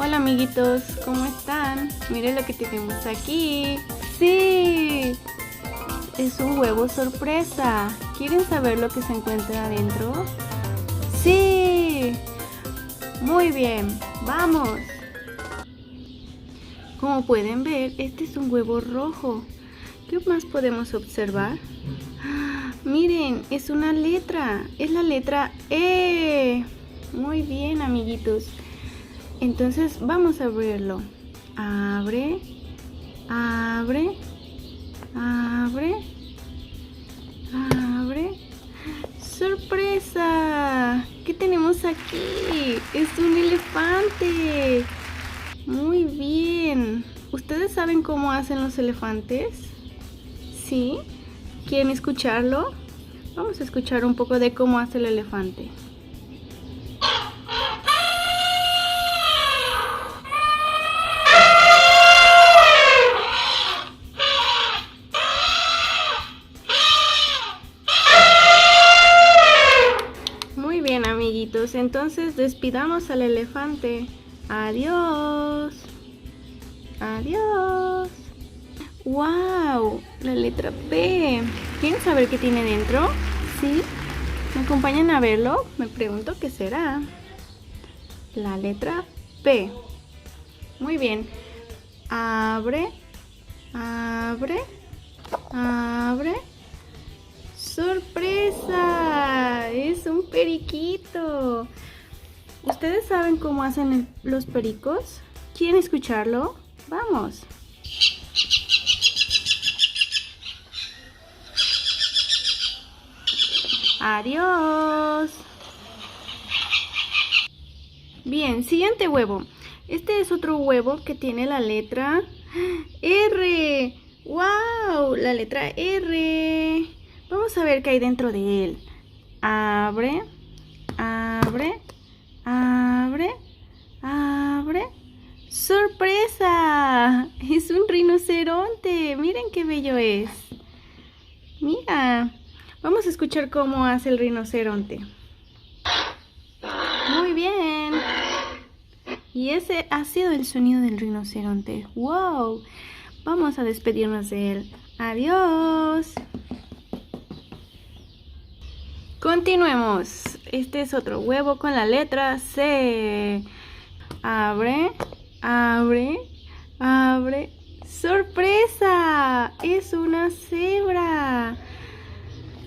Hola amiguitos, ¿cómo están? Miren lo que tenemos aquí. ¡Sí! Es un huevo sorpresa. ¿Quieren saber lo que se encuentra adentro? ¡Sí! Muy bien, vamos. Como pueden ver, este es un huevo rojo. ¿Qué más podemos observar? Miren, es una letra. Es la letra E. Muy bien, amiguitos. Entonces vamos a abrirlo. Abre, abre, abre, abre. ¡Sorpresa! ¿Qué tenemos aquí? Es un elefante. Muy bien. ¿Ustedes saben cómo hacen los elefantes? ¿Sí? ¿Quieren escucharlo? Vamos a escuchar un poco de cómo hace el elefante. Muy bien, amiguitos, entonces despidamos al elefante. Adiós. Adiós. ¡Wow! La letra P. ¿Quieren saber qué tiene dentro? ¿Sí? ¿Me acompañan a verlo? Me pregunto qué será. La letra P. Muy bien. Abre, abre, abre. ¡Sorpresa! Es un periquito. ¿Ustedes saben cómo hacen los pericos? ¿Quieren escucharlo? Vamos. Adiós. Bien, siguiente huevo. Este es otro huevo que tiene la letra R. ¡Wow! La letra R. Vamos a ver qué hay dentro de él. Abre, abre, abre, abre. ¡Sorpresa! Es un rinoceronte. Miren qué bello es. Mira. Vamos a escuchar cómo hace el rinoceronte. Muy bien. Y ese ha sido el sonido del rinoceronte. ¡Wow! Vamos a despedirnos de él. ¡Adiós! Continuemos. Este es otro huevo con la letra C. Abre, abre, abre. ¡Sorpresa! Es una cebra.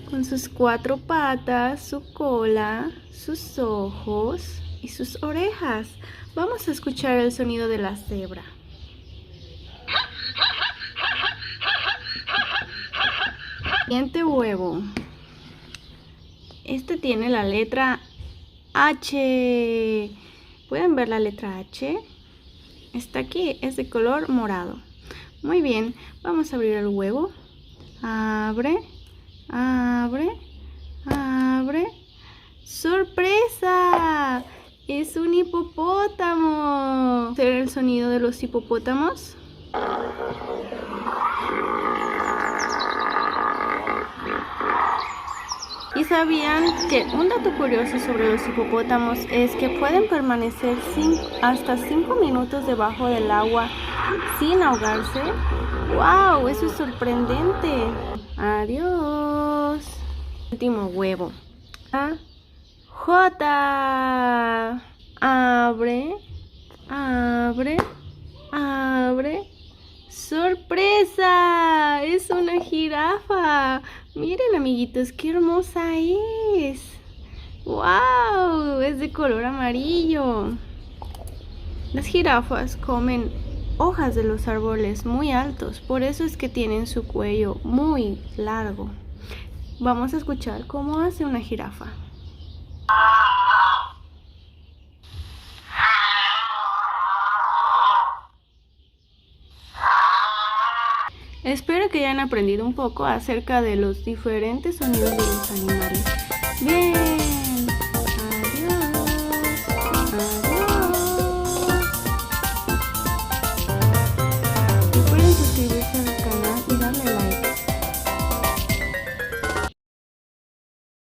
Con sus 4 patas, su cola, sus ojos y sus orejas. Vamos a escuchar el sonido de la cebra. Siguiente huevo. Este tiene la letra H. ¿Pueden ver la letra H? Está aquí, es de color morado. Muy bien, vamos a abrir el huevo. Abre. Abre, abre. ¡Sorpresa! Es un hipopótamo. ¿Hacer el sonido de los hipopótamos? ¿Y sabían que un dato curioso sobre los hipopótamos es que pueden permanecer hasta 5 minutos debajo del agua sin ahogarse? ¡Wow! Eso es sorprendente. Adiós. Último huevo. J. Abre, abre, abre. ¡Sorpresa! Es una jirafa. Miren, amiguitos, qué hermosa es. ¡Wow! Es de color amarillo. Las jirafas comen hojas de los árboles muy altos, por eso es que tienen su cuello muy largo. Vamos a escuchar cómo hace una jirafa. Espero que hayan aprendido un poco acerca de los diferentes sonidos de los animales. Bien.